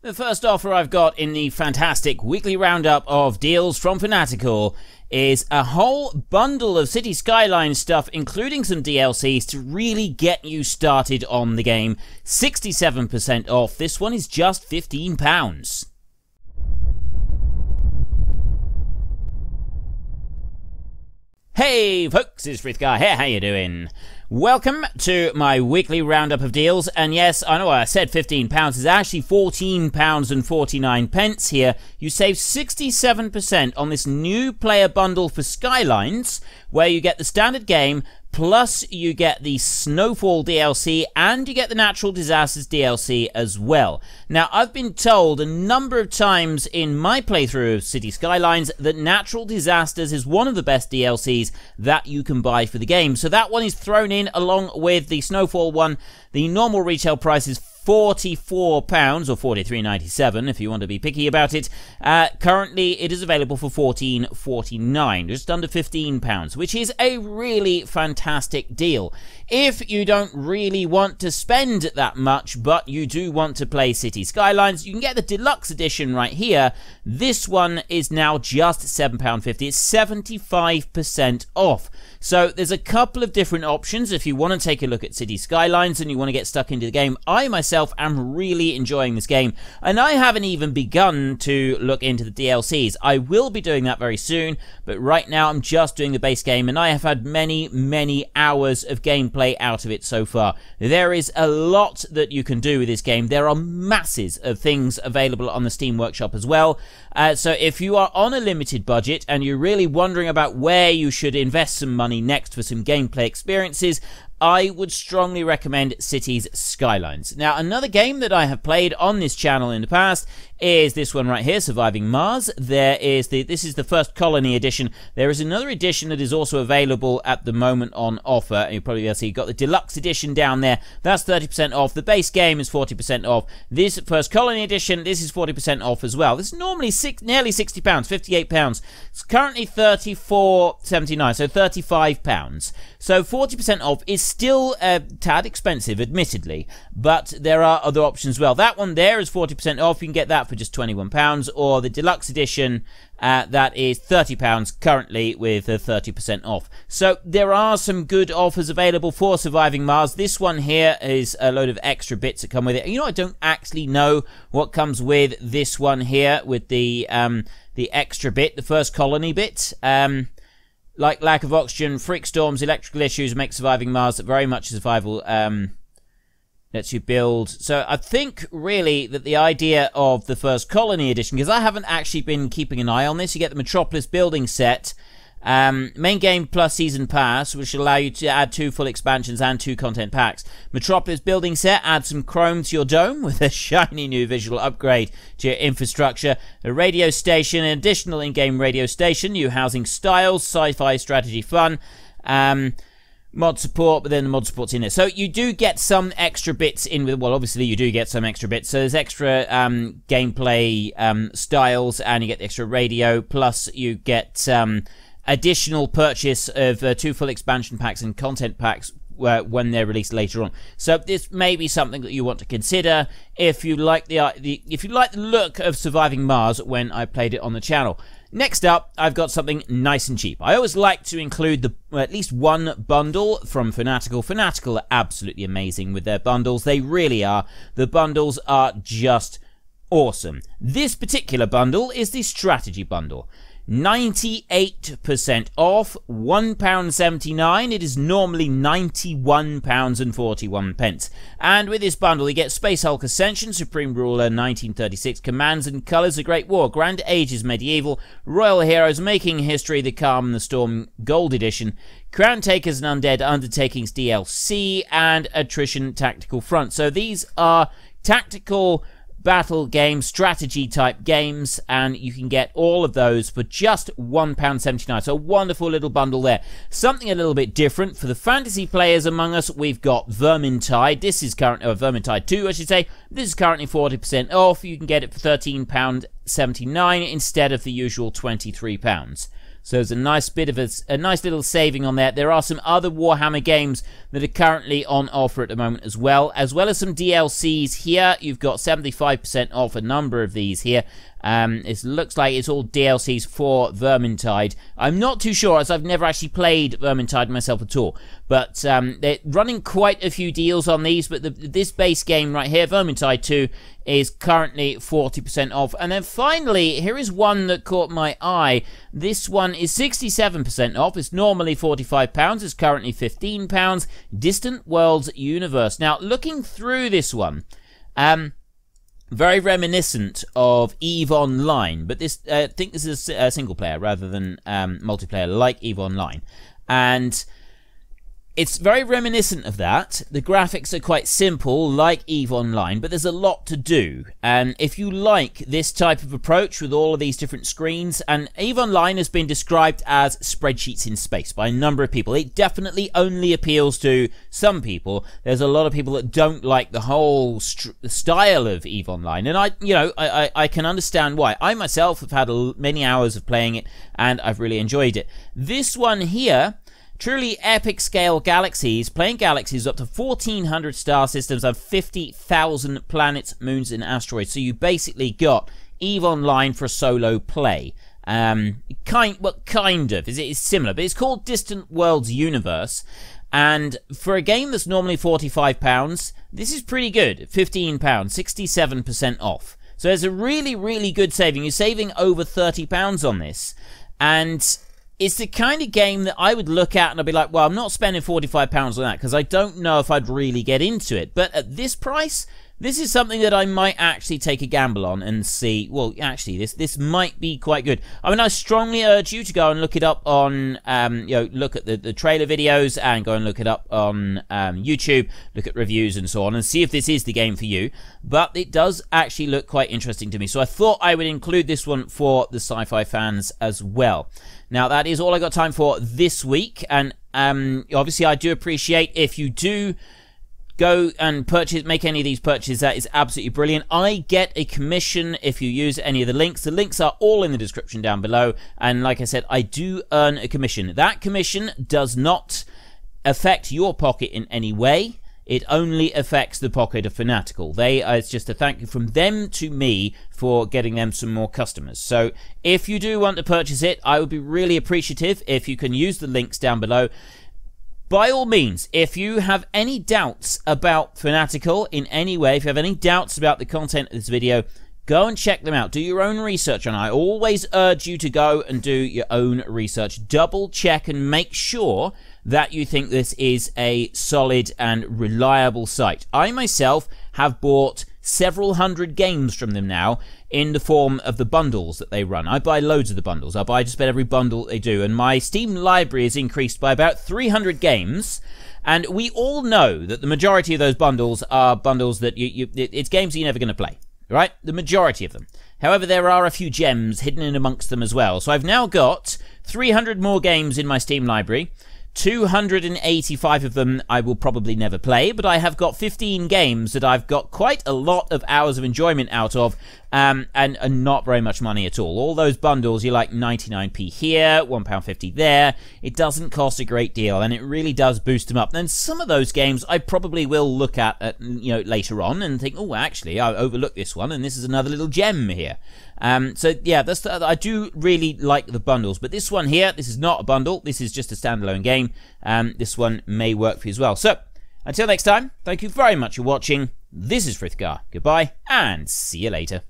The first offer I've got in the fantastic weekly roundup of deals from Fanatical is a whole bundle of City Skylines stuff, including some DLCs to really get you started on the game. 67% off. This one is just £15. Hey folks, it's Frithgar here, how you doing? Welcome to my weekly roundup of deals, and yes, I know I said £15, it's actually £14.49 here. You save 67% on this new player bundle for Skylines, where you get the standard game, plus you get the Snowfall DLC, and you get the Natural Disasters DLC as well. Now, I've been told a number of times in my playthrough of City Skylines that Natural Disasters is one of the best DLCs that you can buy for the game. So that one is thrown in along with the Snowfall one. The normal retail price is £44 or $43.97 if you want to be picky about it. Currently it is available for $14.49, just under £15, which is a really fantastic deal. If you don't really want to spend that much, but you do want to play City Skylines, you can get the Deluxe edition right here. This one is now just £7.50. It's 75% off. So there's a couple of different options if you want to take a look at City Skylines and you want to get stuck into the game. I myself am really enjoying this game, and I haven't even begun to look into the DLCs. I will be doing that very soon, but right now I'm just doing the base game, and I have had many hours of gameplay out of it so far. There is a lot that you can do with this game. There are masses of things available on the Steam Workshop as well. So if you are on a limited budget and you're really wondering about where you should invest some money next for some gameplay experiences, I would strongly recommend Cities Skylines. Now, another game that I have played on this channel in the past is this one right here, Surviving Mars. This is the first Colony edition. There is another edition that is also available at the moment on offer. You'll probably be able to see you've got the Deluxe edition down there. That's 30% off. The base game is 40% off. This first Colony edition, this is 40% off as well. This is normally nearly £60, £58. It's currently $34.79, so £35. So 40% off is still a tad expensive, admittedly, but there are other options as well. That one there is 40% off. You can get that for just £21, or the Deluxe edition, that is £30 currently with 30% off. So there are some good offers available for Surviving Mars. This one here is a load of extra bits that come with it. You know, I don't actually know what comes with this one here with the extra bit, the first Colony bit. Like lack of oxygen, freak storms, electrical issues make Surviving Mars very much survival. Lets you build. So I think really that the idea of the first Colony edition, because I haven't actually been keeping an eye on this, you get the Metropolis building set, main game plus season pass, which will allow you to add 2 full expansions and 2 content packs. Metropolis building set, add some chrome to your dome with a shiny new visual upgrade to your infrastructure. A radio station, an additional in-game radio station, new housing styles, sci-fi strategy fun, mod support, but then the mod support's in there. So you do get some extra bits in with, well, obviously you do get some extra bits. So there's extra gameplay styles, and you get the extra radio, plus you get additional purchase of 2 full expansion packs and content packs when they're released later on. So this may be something that you want to consider if you like if you like the look of Surviving Mars when I played it on the channel. Next up, I've got something nice and cheap. I always like to include at least one bundle from Fanatical. Fanatical are absolutely amazing with their bundles. They really are. The bundles are just awesome. This particular bundle is the strategy bundle. 98% off, £1.79. It is normally £91.41. And with this bundle, you get Space Hulk Ascension, Supreme Ruler 1936, Commands and Colours, The Great War, Grand Ages Medieval, Royal Heroes, Making History, The Calm and the Storm Gold Edition, Crown Takers and Undead Undertakings DLC, and Attrition Tactical Front. So these are tactical battle games, strategy type games, and you can get all of those for just £1.79. So a wonderful little bundle there. Something a little bit different for the fantasy players among us, we've got Vermintide. This is currently Vermintide 2, I should say. This is currently 40% off. You can get it for £13.79 instead of the usual £23. So there's a nice bit of a nice little saving on there. There are some other Warhammer games that are currently on offer at the moment as well as some DLCs here. You've got 75% off a number of these here. It looks like it's all DLCs for Vermintide. I'm not too sure, as I've never actually played Vermintide myself at all. But they're running quite a few deals on these. But this base game right here, Vermintide 2, is currently 40% off. And then finally, here is one that caught my eye. This one is 67% off. It's normally £45. It's currently £15. Distant Worlds Universe. Now, looking through this one, very reminiscent of EVE Online, but this I think this is a single player rather than multiplayer like EVE Online, and it's very reminiscent of that. The graphics are quite simple like EVE Online, but there's a lot to do, and if you like this type of approach with all of these different screens, and EVE Online has been described as spreadsheets in space by a number of people. It definitely only appeals to some people. There's a lot of people that don't like the whole style of EVE Online, and I can understand why. I myself have had many hours of playing it, and I've really enjoyed it. This one here, truly epic scale galaxies, playing galaxies up to 1,400 star systems and 50,000 planets, moons, and asteroids. So you basically got EVE Online for solo play. Kind of. It's similar, but it's called Distant Worlds Universe. And for a game that's normally £45, this is pretty good. £15, 67% off. So there's a really, really good saving. You're saving over £30 on this. And it's the kind of game that I would look at and I'd be like, well, I'm not spending £45 on that because I don't know if I'd really get into it. But at this price, this is something that I might actually take a gamble on and see, well, actually, this might be quite good. I mean, I strongly urge you to go and look it up on, look at the trailer videos and go and look it up on YouTube, look at reviews and so on, and see if this is the game for you. But it does actually look quite interesting to me. So I thought I would include this one for the sci-fi fans as well. Now, that is all I got time for this week. And obviously, I do appreciate if you do go and make any of these purchases. That is absolutely brilliant. I get a commission if you use any of the links. The links are all in the description down below. And like I said, I do earn a commission. That commission does not affect your pocket in any way. It only affects the pocket of Fanatical. It's just a thank you from them to me for getting them some more customers. So if you do want to purchase it, I would be really appreciative if you can use the links down below. By all means, if you have any doubts about Fanatical in any way, if you have any doubts about the content of this video, go and check them out. Do your own research on it. I always urge you to go and do your own research. Double check and make sure that you think this is a solid and reliable site. I myself have bought several hundred games from them now in the form of the bundles that they run. I buy loads of the bundles. I buy just about every bundle they do, and my Steam library has increased by about 300 games. And we all know that the majority of those bundles are bundles that it's games that you're never going to play, right? The majority of them. However, there are a few gems hidden in amongst them as well. So I've now got 300 more games in my Steam library. 285 of them I will probably never play, but I have got 15 games that I've got quite a lot of hours of enjoyment out of, and not very much money at all. All those bundles, you're like 99p here, £1.50 there. It doesn't cost a great deal, and it really does boost them up. And some of those games I probably will look at later on and think, oh, actually, I overlooked this one, and this is another little gem here. So yeah, I do really like the bundles, but this one here, this is not a bundle. This is just a standalone game. This one may work for you as well. So until next time, thank you very much for watching. This is Frithgar. Goodbye, and see you later.